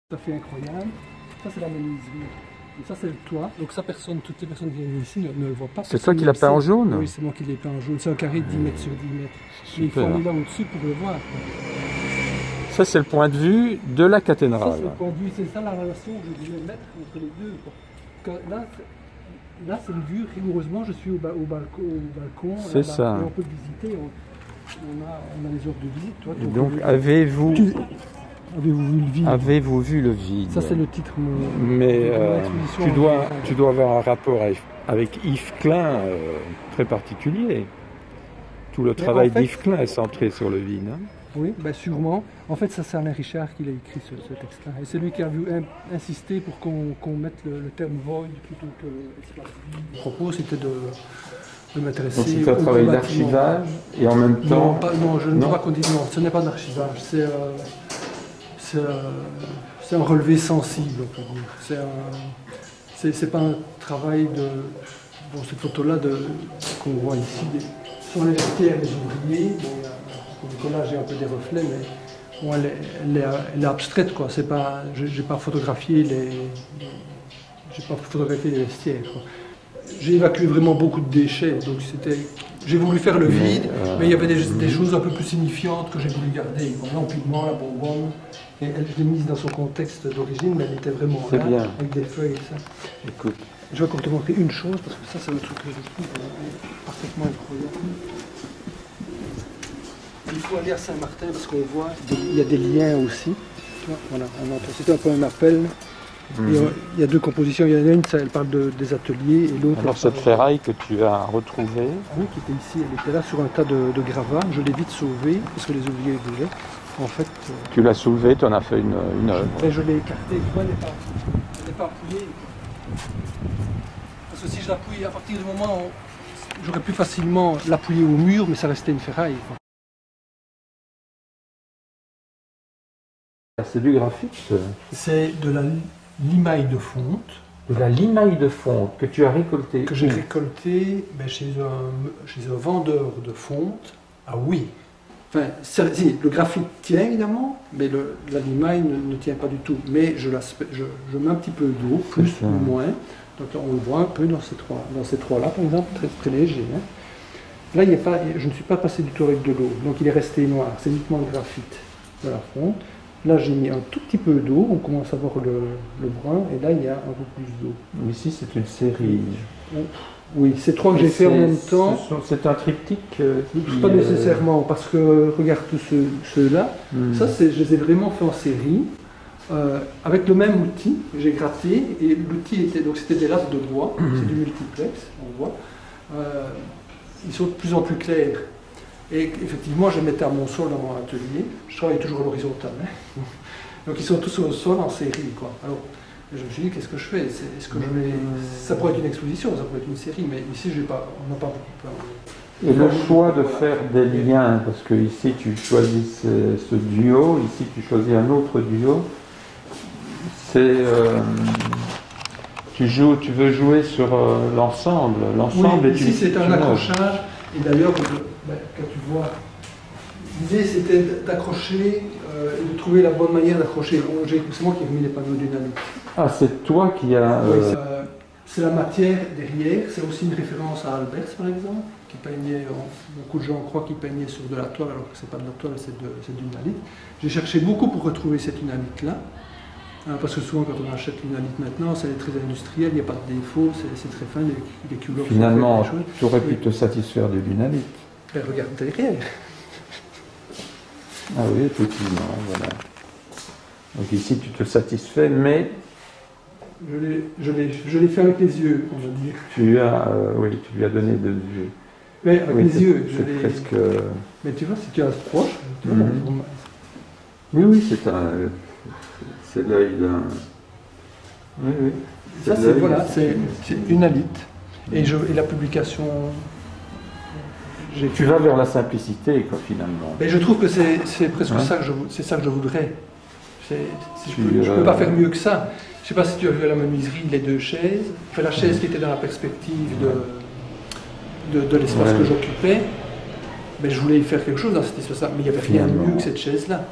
Tout à fait incroyable. Ça, c'est la menuiserie. Et ça, c'est le toit. Donc ça, toutes les personnes qui viennent ici ne le voient pas. C'est toi qui l'as peint en jaune? Oui, c'est moi qui l'ai peint en jaune. C'est un carré de 10 mètres sur 10 mètres. Mais il faut aller là au-dessus pour le voir. Ça, c'est le point de vue de la cathédrale. Ça, c'est le point de vue. C'est ça la relation que je voulais mettre entre les deux. Là, c'est une vue. Rigoureusement, je suis au balcon. C'est ça. Et on peut visiter. On a les heures de visite. Toi, donc, avez-vous vu le vide? Avez-vous vu le vide? Ça, c'est le titre. Mais tu dois avoir un rapport avec Yves Klein très particulier. Tout le travail d'Yves Klein est centré sur le vide. Hein? Oui, ben sûrement. En fait, ça, c'est Alain Richard qui l'a écrit ce texte-là. Et c'est lui qui a insisté pour qu'on mette le terme void plutôt que espace vide. Le propos, c'était de m'intéresser. Donc, c'est un travail d'archivage et en même temps. Non, je ne veux pas qu'on dise non, ce n'est pas de l'archivage. C'est un relevé sensible, on peut dire. C'est pas un travail de. Bon, cette photo-là qu'on voit ici, sur les vestiaires des ouvriers. Bon, Nicolas, j'ai un peu des reflets, mais bon, elle est abstraite, quoi. C'est pas, j'ai pas photographié les vestiaires, quoi. J'ai évacué vraiment beaucoup de déchets, donc j'ai voulu faire le vide, mais il y avait des choses un peu plus signifiantes que j'ai voulu garder. L'empilement, la bonbonne, et je l'ai mise dans son contexte d'origine, mais elle était vraiment là, bien. avec des feuilles et ça. Écoute. Je vais encore te montrer une chose, parce que ça, c'est le truc que je trouve parfaitement incroyable. Il faut aller à Saint-Martin, parce qu'on voit, il y a des liens aussi. Voilà, c'est un peu un appel. Il y a deux compositions, il y en a une, elle parle des ateliers, et l'autre... Alors cette ferraille que tu as retrouvée... Oui, qui était ici, elle était là sur un tas de gravats, je l'ai vite sauvée, parce que les ouvriers voulaient. En fait... Tu l'as soulevée, tu en as fait une œuvre. Je l'ai écartée, elle n'est pas appuyée. Parce que si je l'appuie, à partir du moment où j'aurais pu facilement l'appuyer au mur, mais ça restait une ferraille, quoi. C'est du graphite. C'est de la limaille de fonte. De la limaille de fonte que tu as récoltée. Que j'ai récoltée chez un vendeur de fonte. Ah oui. Enfin, si, le graphite tient évidemment, mais la limaille ne tient pas du tout. Mais je mets un petit peu d'eau, plus ou moins. Donc là, on le voit un peu dans ces trois-là, par exemple, très, très léger. Hein. Là, je ne suis pas passé du tout avec de l'eau, donc il est resté noir. C'est uniquement le graphite de la fonte. Là, j'ai mis un tout petit peu d'eau, on commence à voir le brun, et là, il y a un peu plus d'eau. Ici, c'est une série. Oui, c'est trois que j'ai fait en même temps. C'est un triptyque Pas nécessairement, parce que regarde tous ceux-là. Ça, je les ai vraiment fait en série, avec le même outil. J'ai gratté, et l'outil était, donc c'était des lasses de bois, c'est du multiplex, on voit. Ils sont de plus en plus clairs. Et effectivement, je les mettais à mon sol dans mon atelier. Je travaille toujours à l'horizontale. Hein. Donc ils sont tous au sol en série, quoi. Alors, je me suis dit, qu'est-ce que je fais? Est-ce que ça pourrait être une exposition, ça pourrait être une série, mais ici, on n'a pas beaucoup. Et le choix de faire des liens, parce que ici tu choisis ce duo, ici tu choisis un autre duo, c'est tu veux jouer sur l'ensemble. Oui, ici c'est un accrochage, et d'ailleurs, quand tu vois, l'idée c'était d'accrocher et de trouver la bonne manière d'accrocher. C'est moi qui ai remis les panneaux dynamiques. Ah, c'est toi qui as... Oui, c'est la matière derrière, c'est aussi une référence à Albers par exemple, qui peignait, beaucoup de gens croient qu'il peignait sur de la toile, alors que c'est pas de la toile, c'est du nalite. J'ai cherché beaucoup pour retrouver cette unalite-là, parce que souvent quand on achète l'unalite maintenant, c'est très industriel, il n'y a pas de défaut, c'est très fin, les culottes. Finalement, tu aurais pu te satisfaire de l'unalite. Ben, regarde derrière. Ah oui, effectivement, voilà. Donc ici tu te satisfais, mais... Je l'ai fait avec les yeux, on va dire. Tu lui as donné de yeux. Mais avec les yeux, c'est presque... Mais tu vois, si tu as proche, tu vois, Oui, c'est l'œil d'un... Oui. Ça, c'est une alite. Et la publication... Tu vas vers la simplicité, quoi, finalement. Mais je trouve que c'est presque ça que je voudrais. Je ne peux pas faire mieux que ça. Je ne sais pas si tu as vu à la menuiserie les deux chaises. Enfin, la chaise qui était dans la perspective de l'espace que j'occupais. Mais je voulais y faire quelque chose dans cet espace-là. Mais il n'y avait rien de mieux que cette chaise-là.